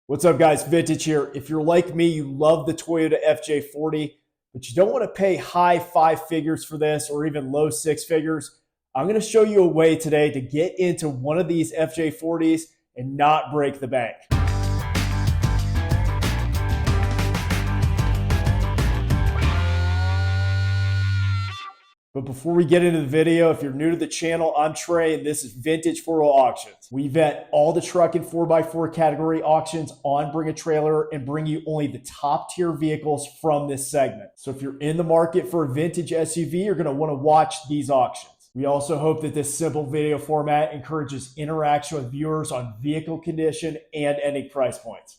What's up, guys? Vintage here. If you're like me, you love the Toyota FJ40, but you don't want to pay high five figures for this or even low six figures. I'm going to show you a way today to get into one of these FJ40s and not break the bank. But before we get into the video, if you're new to the channel, I'm Trey, and this is Vintage 4 Auctions. We vet all the truck and 4x4 category auctions on Bring a Trailer and bring you only the top tier vehicles from this segment. So if you're in the market for a vintage SUV, you're going to want to watch these auctions. We also hope that this simple video format encourages interaction with viewers on vehicle condition and ending price points.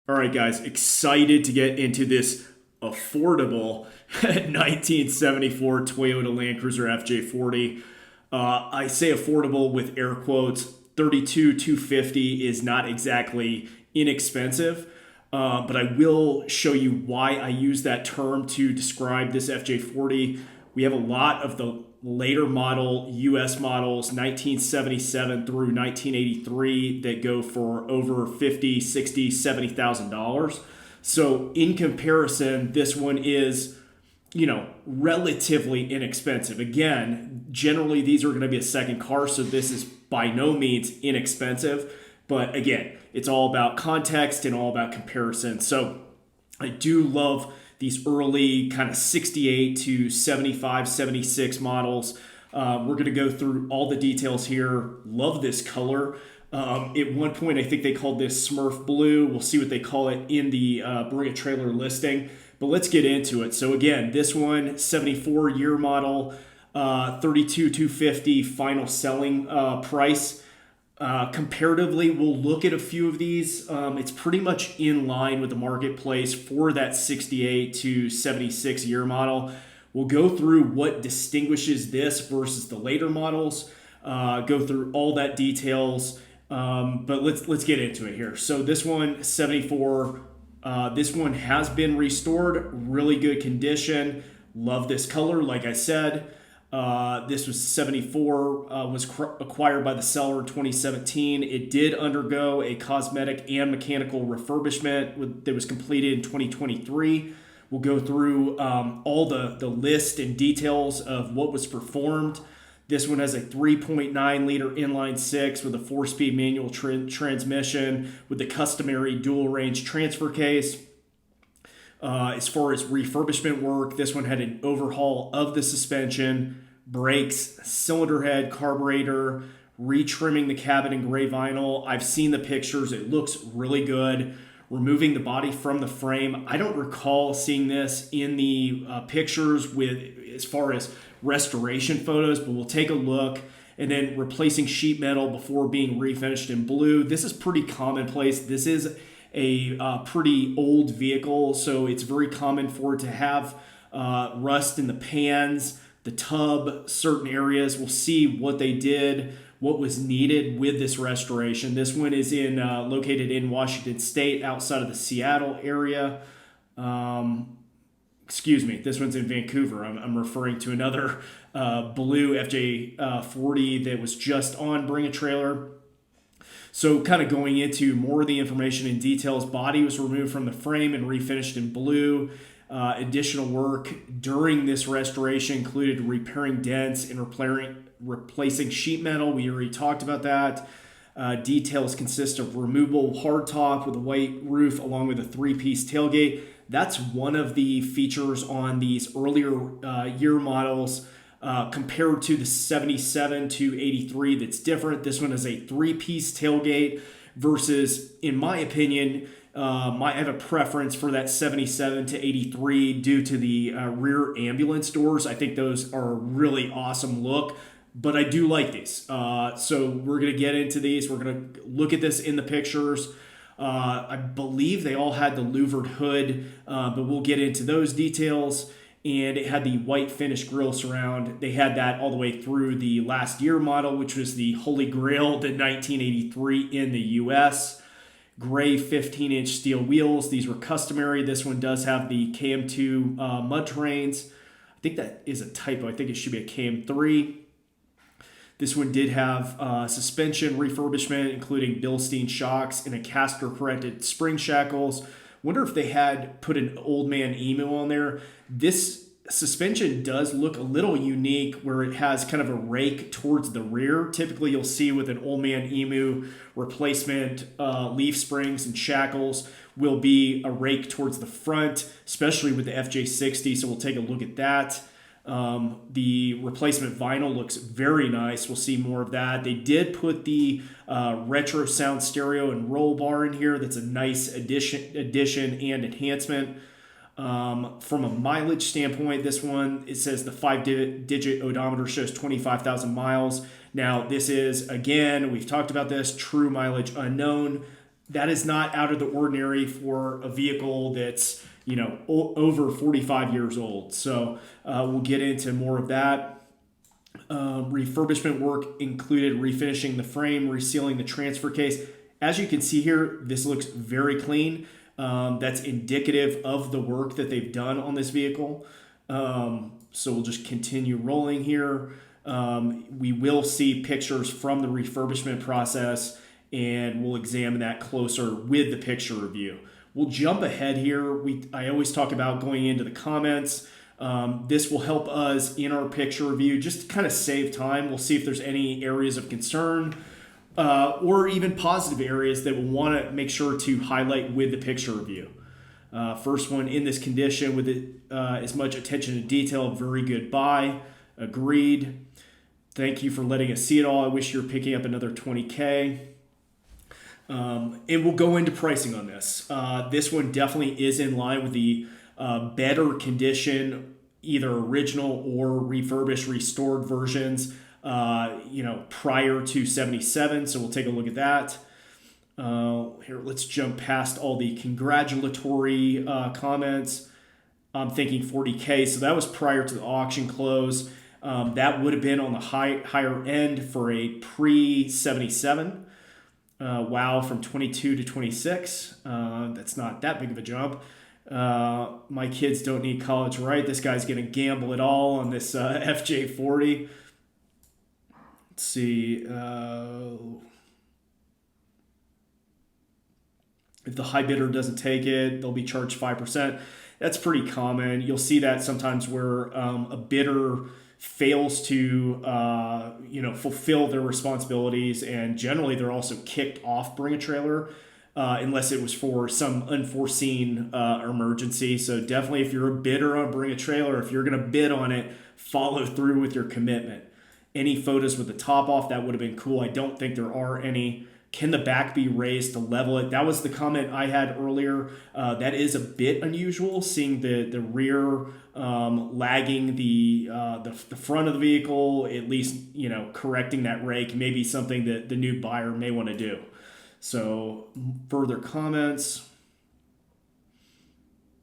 All right, guys, excited to get into this affordable 1974 Toyota Land Cruiser FJ40. I say affordable with air quotes. $32,250 is not exactly inexpensive, but I will show you why I use that term to describe this FJ40. We have a lot of the later model US models, 1977 through 1983, that go for over $50,000, $60,000, $70,000. So in comparison, this one is, relatively inexpensive. Again, generally these are going to be a second car, so this is by no means inexpensive. But again, it's all about context and all about comparison. So I do love these early kind of 68 to 75, 76 models. We're going to go through all the details here. Love this color. At one point, I think they called this Smurf Blue. We'll see what they call it in the Bring a Trailer listing. But let's get into it. So again, this one, 74 year model, $32,250 final selling price. Comparatively, we'll look at a few of these. It's pretty much in line with the marketplace for that 68 to 76 year model. We'll go through what distinguishes this versus the later models, go through all that details. But let's get into it here. So this one, 74, this one has been restored, really good condition. Love this color, like I said. This was 74, was acquired by the seller in 2017. It did undergo a cosmetic and mechanical refurbishment that was completed in 2023. We'll go through all the list and details of what was performed. This one has a 3.9 liter inline six with a 4-speed manual transmission with the customary dual range transfer case. As far as refurbishment work, this one had an overhaul of the suspension, brakes, cylinder head, carburetor, retrimming the cabin in gray vinyl. I've seen the pictures. It looks really good. Removing the body from the frame. I don't recall seeing this in the pictures as far as restoration photos, but we'll take a look. And then replacing sheet metal before being refinished in blue. This is pretty commonplace. This is a pretty old vehicle, so it's very common for it to have rust in the pans, the tub, certain areas. We'll see what they did, what was needed with this restoration. This one is located in Washington State, outside of the Seattle area. Excuse me, this one's in Vancouver. I'm referring to another blue FJ40 that was just on Bring a Trailer. So kind of going into more of the information and details, body was removed from the frame and refinished in blue. Additional work during this restoration included repairing dents and replacing sheet metal. We already talked about that. Details consist of removable hardtop with a white roof along with a 3-piece tailgate. That's one of the features on these earlier year models compared to the 77 to 83 that's different. This one is a 3-piece tailgate versus, in my opinion, I have a preference for that 77 to 83 due to the rear ambulance doors. I think those are a really awesome look, but I do like these. So we're going to get into these. We're going to look at this in the pictures. I believe they all had the louvered hood, but we'll get into those details. And it had the white finish grille surround. They had that all the way through the last year model, which was the Holy Grail, the 1983 in the US. Gray 15-inch steel wheels. These were customary. This one does have the KM2 mud terrains. I think that is a typo. I think it should be a KM3. This one did have suspension refurbishment, including Bilstein shocks and a caster-corrected spring shackles. Wonder if they had put an old man emu on there. This suspension does look a little unique where it has kind of a rake towards the rear. Typically you'll see with an old man emu replacement leaf springs and shackles will be a rake towards the front, especially with the FJ60. So we'll take a look at that. The replacement vinyl looks very nice. We'll see more of that. They did put the retro sound stereo and roll bar in here. That's a nice addition and enhancement. From a mileage standpoint, this one, it says the 5-digit odometer shows 25,000 miles. Now, this is, again, we've talked about this, true mileage unknown. That is not out of the ordinary for a vehicle that's, over 45 years old. So we'll get into more of that. Refurbishment work included refinishing the frame, resealing the transfer case. As you can see here, this looks very clean. That's indicative of the work that they've done on this vehicle. So we'll just continue rolling here. We will see pictures from the refurbishment process, and we'll examine that closer with the picture review. We'll jump ahead here. I always talk about going into the comments. This will help us in our picture review just to kind of save time. We'll see if there's any areas of concern or even positive areas that we'll want to make sure to highlight with the picture review. First one, in this condition with as much attention to detail, very good buy. Agreed. Thank you for letting us see it all. I wish you were picking up another 20K. And we'll go into pricing on this. This one definitely is in line with the better condition, either original or refurbished, restored versions, prior to 77. So we'll take a look at that. Here, let's jump past all the congratulatory comments. I'm thinking 40K. So that was prior to the auction close. That would have been on the higher end for a pre-77. Wow, from 22 to 26. That's not that big of a jump. My kids don't need college, right? This guy's going to gamble it all on this FJ40. Let's see. If the high bidder doesn't take it, they'll be charged 5%. That's pretty common. You'll see that sometimes where a bidder fails to fulfill their responsibilities, and generally they're also kicked off Bring a Trailer unless it was for some unforeseen emergency. So definitely, if you're a bidder on Bring a Trailer, if you're going to bid on it, follow through with your commitment. Any photos with the top off, that would have been cool. I don't think there are any. Can the back be raised to level it? That was the comment I had earlier. That is a bit unusual, seeing the rear lagging the front of the vehicle, at least, correcting that rake may be something that the new buyer may want to do. So further comments.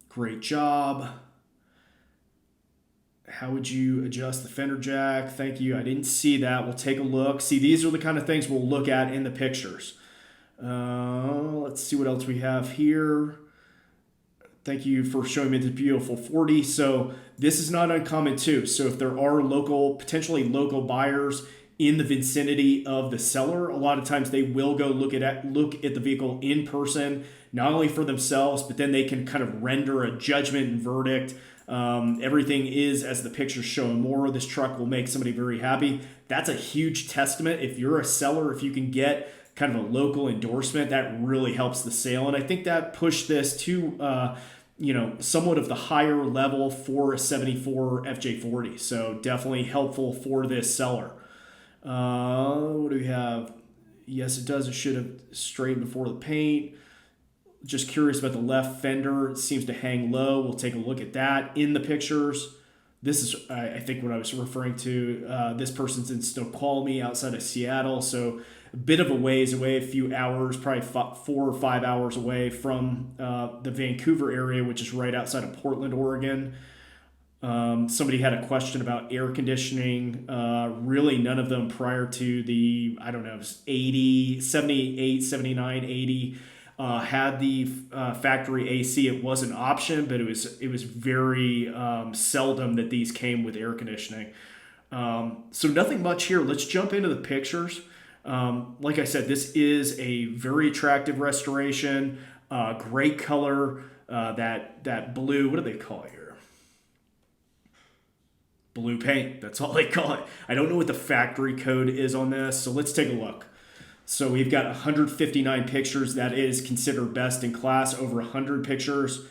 Great job. How would you adjust the fender jack? Thank you. I didn't see that. We'll take a look. See, these are the kind of things we'll look at in the pictures. Let's see what else we have here. Thank you for showing me the beautiful 40. So this is not uncommon too. So if there are potentially local buyers in the vicinity of the seller, a lot of times they will go look at the vehicle in person, not only for themselves, but then they can kind of render a judgment and verdict. Everything is as the pictures show and more. This truck will make somebody very happy. That's a huge testament. If you're a seller, if you can get kind of a local endorsement, that really helps the sale. And I think that pushed this to, somewhat of the higher level for a 74 FJ40. So definitely helpful for this seller. What do we have? Yes, it does. It should have straightened before the paint. Just curious about the left fender. It seems to hang low. We'll take a look at that in the pictures. This is, I think, what I was referring to. This person's in Snoqualmie outside of Seattle, so a bit of a ways away, a few hours, probably 4 or 5 hours away from the Vancouver area, which is right outside of Portland, Oregon. Somebody had a question about air conditioning. Really none of them prior to the, 80, 78, 79, 80. Had the factory AC. It was an option, but it was very seldom that these came with air conditioning. So nothing much here. Let's jump into the pictures. Like I said, this is a very attractive restoration. Great color. That blue. What do they call it here? Blue paint. That's all they call it. I don't know what the factory code is on this, so let's take a look. So we've got 159 pictures. That is considered best in class. Over 100 pictures.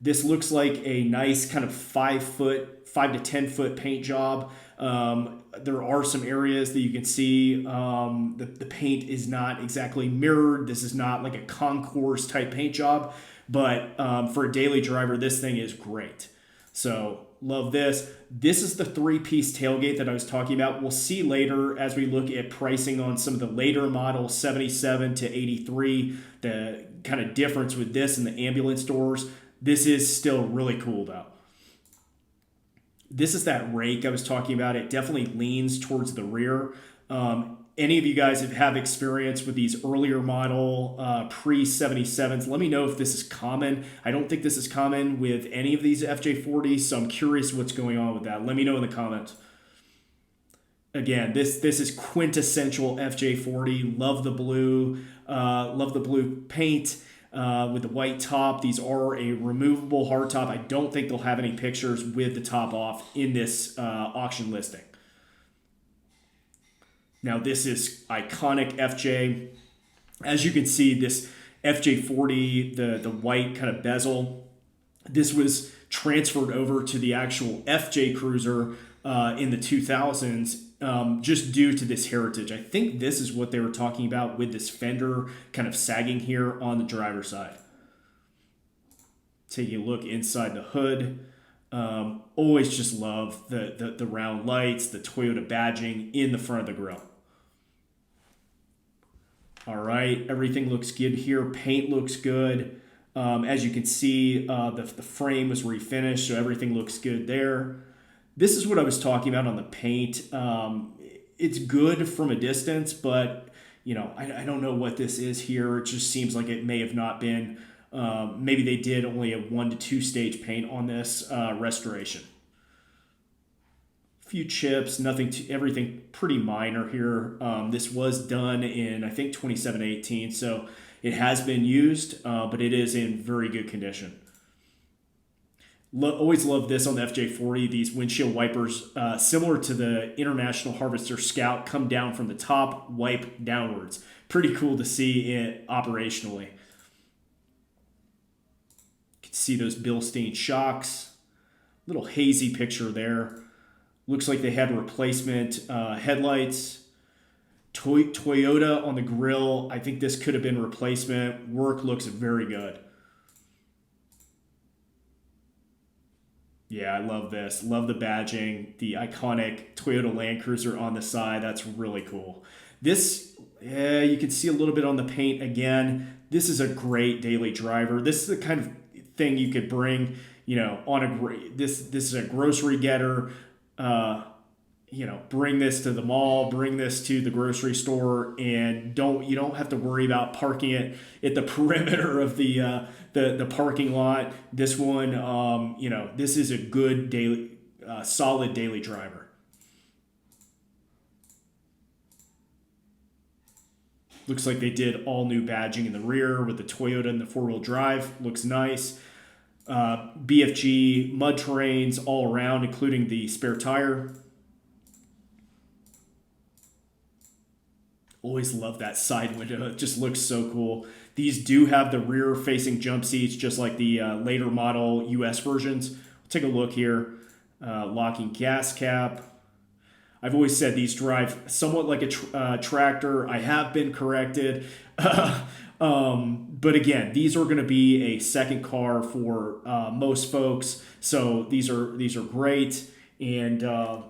This looks like a nice kind of 5 to 10 foot paint job. There are some areas that you can see the paint is not exactly mirrored. This is not like a concourse type paint job, but for a daily driver, this thing is great. So love this. This is the 3-piece tailgate that I was talking about. We'll see later as we look at pricing on some of the later models, 77 to 83, the kind of difference with this and the ambulance doors. This is still really cool though. This is that rake I was talking about. It definitely leans towards the rear. Any of you guys that have experience with these earlier model pre-77s, let me know if this is common. I don't think this is common with any of these FJ40s, so I'm curious what's going on with that. Let me know in the comments. Again, this is quintessential FJ40. Love the blue paint. With the white top. These are a removable hardtop. I don't think they'll have any pictures with the top off in this auction listing. Now this is iconic FJ. As you can see, this FJ40, the white kind of bezel, this was transferred over to the actual FJ Cruiser in the 2000s. Just due to this heritage. I think this is what they were talking about with this fender kind of sagging here on the driver's side. Taking a look inside the hood. Always just love the round lights, the Toyota badging in the front of the grille. All right, everything looks good here. Paint looks good. As you can see, the frame was refinished, so everything looks good there. This is what I was talking about on the paint. It's good from a distance, but I don't know what this is here. It just seems like it may have not been. Maybe they did only a 1 to 2 stage paint on this restoration. A few chips, everything pretty minor here. This was done in I think 27-18, so it has been used, but it is in very good condition. Always love this on the FJ40. These windshield wipers, similar to the International Harvester Scout, come down from the top, wipe downwards. Pretty cool to see it operationally. You can see those Bilstein shocks. Little hazy picture there. Looks like they had replacement headlights. Toyota on the grill. I think this could have been replacement. Work looks very good. Yeah, I love this. Love the badging, the iconic Toyota Land Cruiser on the side. That's really cool. This, you can see a little bit on the paint again. This is a great daily driver. This is the kind of thing you could bring, on this is a grocery getter. Bring this to the mall, bring this to the grocery store, and you don't have to worry about parking it at the perimeter of the parking lot. This one, this is a good daily, solid daily driver. Looks like they did all new badging in the rear with the Toyota and the 4-wheel drive. Looks nice. BFG mud terrains all around, including the spare tire. Always love that side window. It just looks so cool. These do have the rear-facing jump seats, just like the later model US versions. We'll take a look here. Locking gas cap. I've always said these drive somewhat like a tractor. I have been corrected. But again, these are going to be a second car for most folks. So these are great. And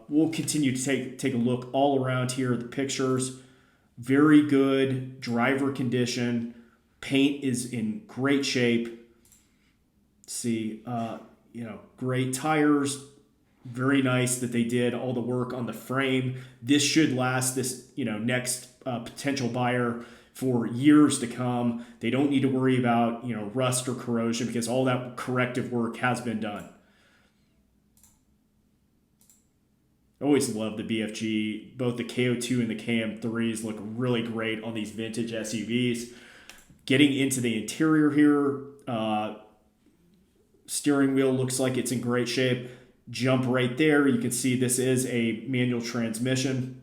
we'll continue to take a look all around here at the pictures. Very good driver condition. Paint is in great shape. See, great tires. Very nice that they did all the work on the frame. This should last this, next potential buyer for years to come. They don't need to worry about, rust or corrosion because all that corrective work has been done. Always love the BFG. Both the KO2 and the KM3s look really great on these vintage SUVs. Getting into the interior here, steering wheel looks like it's in great shape. Jump right there. You can see this is a manual transmission.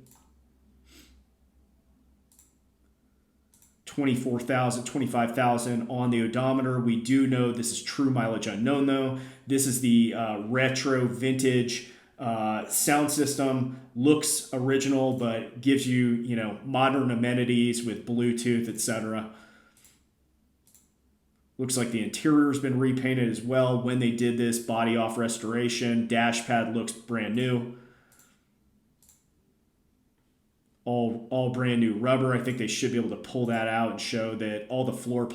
24,000, 25,000 on the odometer. We do know this is true mileage unknown though. This is the retro vintage sound system. Looks original, but gives you, modern amenities with Bluetooth, etc. Looks like the interior's been repainted as well when they did this body off restoration. Dash pad looks brand new. All brand new rubber. I think they should be able to pull that out and show that all the floor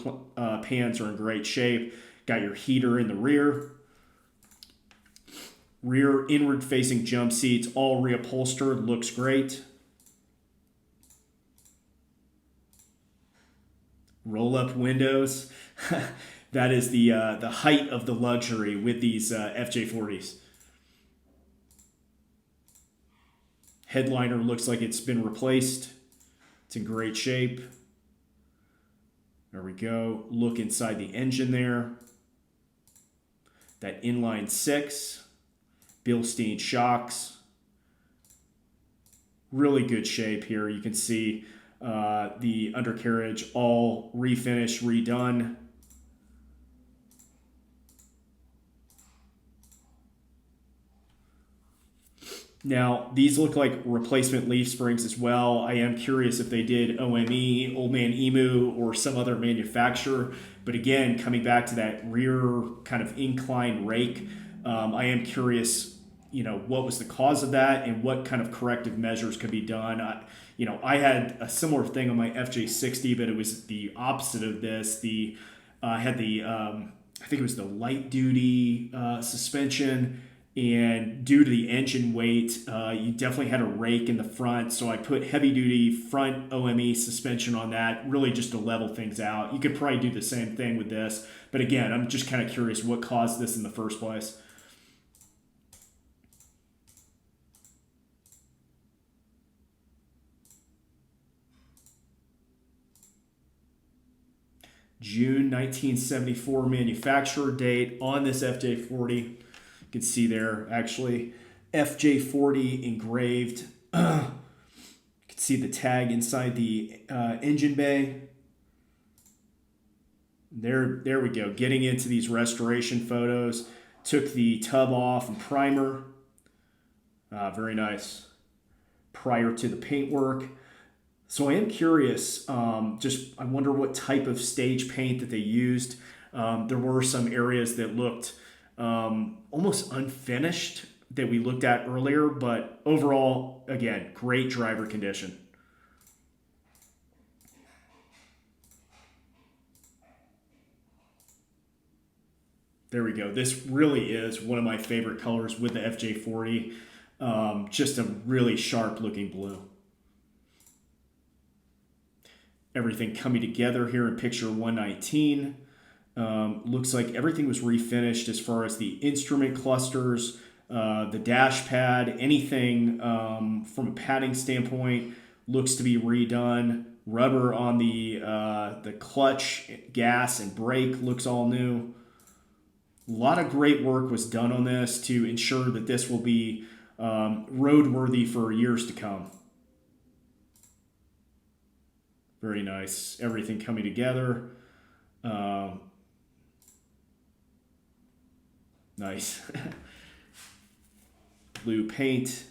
pans are in great shape. Got your heater in the rear. Rear inward facing jump seats, all reupholstered, looks great. Roll up windows. That is the height of the luxury with these FJ40s. Headliner looks like it's been replaced. It's in great shape. There we go. Look inside the engine there. That inline six. Bilstein shocks. Really good shape here. You can see the undercarriage all refinished, redone. Now, these look like replacement leaf springs as well. I am curious if they did OME, Old Man Emu, or some other manufacturer. But again, coming back to that rear kind of incline rake, I am curious, what was the cause of that and what kind of corrective measures could be done. I had a similar thing on my FJ60, but it was the opposite of this. I had I think it was the light duty suspension. And due to the engine weight, you definitely had a rake in the front. So I put heavy duty front OME suspension on that, really just to level things out. You could probably do the same thing with this. But again, I'm just kind of curious what caused this in the first place. June 1974 manufacturer date on this FJ40. You can see there actually FJ40 engraved. You can see the tag inside the engine bay. There we go. Getting into these restoration photos. Took the tub off and primer. Very nice. Prior to the paintwork. So I am curious, I wonder what type of stage paint that they used. There were some areas that looked almost unfinished that we looked at earlier, but overall, again, great driver condition. There we go. This really is one of my favorite colors with the FJ40. Just a really sharp looking blue. Everything coming together here in picture 119. Looks like everything was refinished as far as the instrument clusters, the dash pad, anything from a padding standpoint looks to be redone. Rubber on the clutch, gas, and brake looks all new. A lot of great work was done on this to ensure that this will be roadworthy for years to come. Very nice. Everything coming together. Nice. Blue paint.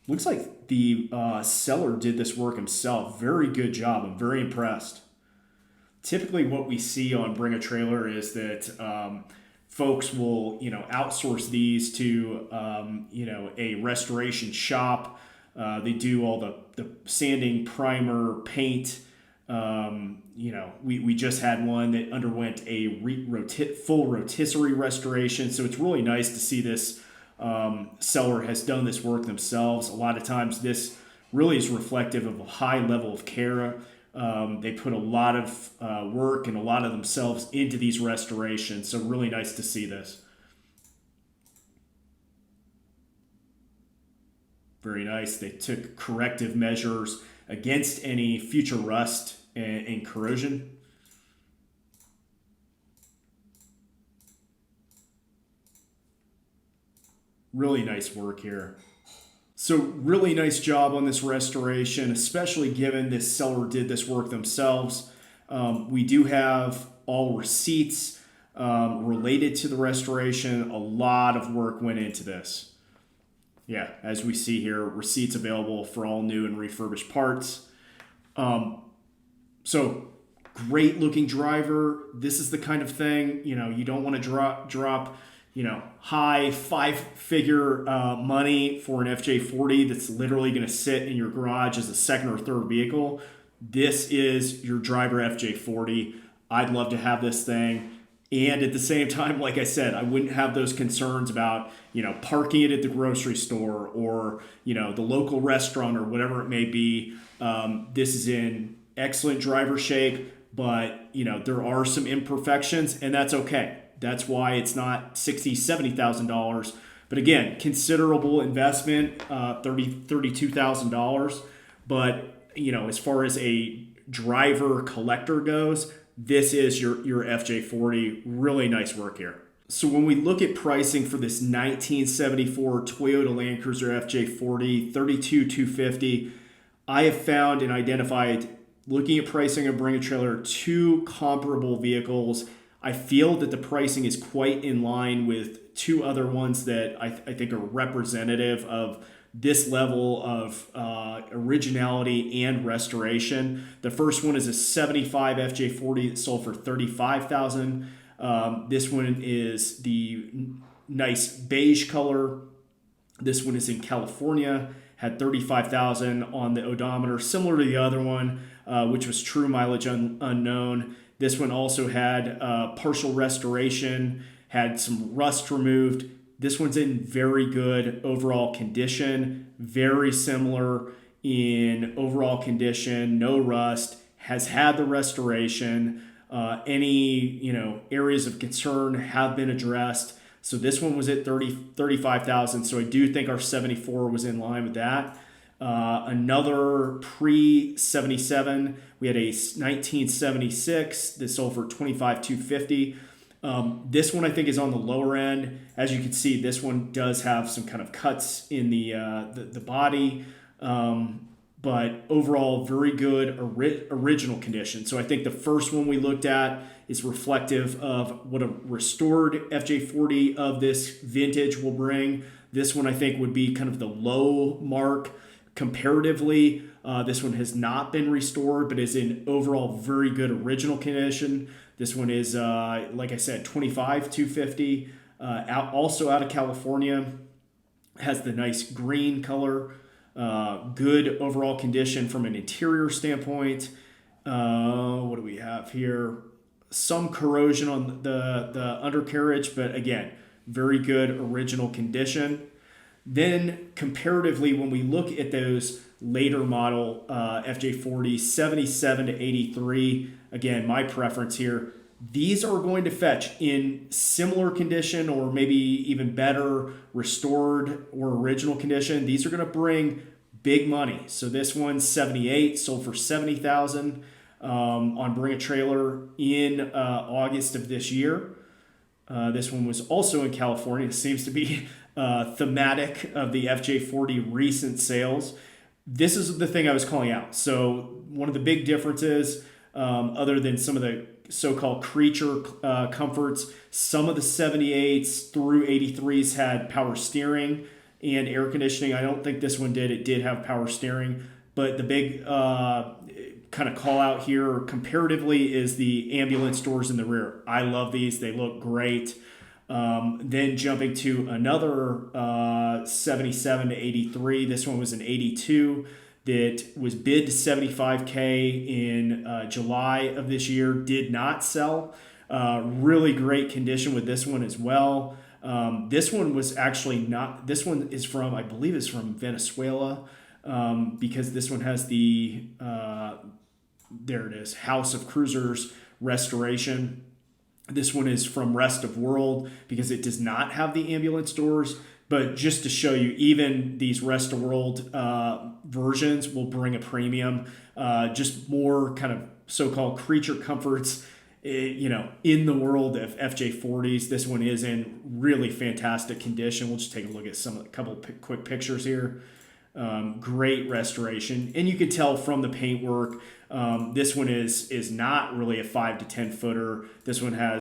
Looks like the seller did this work himself. Very good job. I'm very impressed. Typically what we see on Bring a Trailer is that folks will, outsource these to, a restoration shop. They do all the sanding, primer, paint. We just had one that underwent a full rotisserie restoration. So it's really nice to see this seller has done this work themselves. A lot of times this really is reflective of a high level of care. They put a lot of work and a lot of themselves into these restorations. So really nice to see this. Very nice. They took corrective measures against any future rust and corrosion. Really nice work here. So really nice job on this restoration, especially given this seller did this work themselves. We do have all receipts related to the restoration. A lot of work went into this. Yeah, as we see here, receipts available for all new and refurbished parts. So great looking driver. This is the kind of thing, you don't want to drop high five-figure money for an FJ40 that's literally going to sit in your garage as a second or third vehicle. This is your driver FJ40. I'd love to have this thing. And at the same time, like I said, I wouldn't have those concerns about, parking it at the grocery store or, the local restaurant or whatever it may be. This is in excellent driver shape, but, there are some imperfections, and that's okay. That's why it's not $60,000, $70,000. But again, considerable investment, $32,000. But, as far as a driver collector goes, this is your FJ40. Really nice work here. So when we look at pricing for this 1974 Toyota Land Cruiser FJ40, $32,250, I have found and identified, looking at pricing of Bring a Trailer, two comparable vehicles. I feel that the pricing is quite in line with two other ones that I think are representative of this level of originality and restoration. The first one is a 75 FJ40 that sold for $35,000. This one is the nice beige color. This one is in California, had $35,000 on the odometer, similar to the other one, which was true mileage unknown. This one also had partial restoration, had some rust removed. This one's in very good overall condition, very similar in overall condition, no rust, has had the restoration. Any areas of concern have been addressed. So this one was at $35,000. So I do think our 74 was in line with that. Another pre-77, we had a 1976 that sold for $25,250. This one I think is on the lower end. As you can see, this one does have some kind of cuts in the body, but overall very good original condition. So I think the first one we looked at is reflective of what a restored FJ40 of this vintage will bring. This one I think would be kind of the low mark comparatively. This one has not been restored, but is in overall very good original condition. This one is, like I said, $25,250. Also out of California, has the nice green color. Good overall condition from an interior standpoint. What do we have here? Some corrosion on the undercarriage, but again, very good original condition. Then comparatively, when we look at those later model FJ40, 77 to 83, again, my preference here, these are going to fetch in similar condition or maybe even better restored or original condition. These are going to bring big money. So this one's 78, sold for $70,000 on Bring a Trailer in August of this year. This one was also in California. It seems to be thematic of the FJ40 recent sales. This is the thing I was calling out. So one of the big differences, other than some of the so-called creature comforts, some of the 78s through 83s had power steering and air conditioning. I don't think this one did. It did have power steering. But the big kind of call out here comparatively is the ambulance doors in the rear. I love these. They look great. Then jumping to another 77 to 83. This one was an 82 that was bid to $75K in July of this year. Did not sell. Really great condition with this one as well. This one was actually not. This one is from, I believe, it's from Venezuela, because this one has the there it is, House of Cruisers restoration. This one is from Rest of World because it does not have the ambulance doors. But just to show you, even these rest of world versions will bring a premium, just more kind of so-called creature comforts, in the world of FJ40s. This one is in really fantastic condition. We'll just take a look at a couple of quick pictures here. Great restoration, and you can tell from the paintwork, this one is not really a 5 to 10 footer. This one has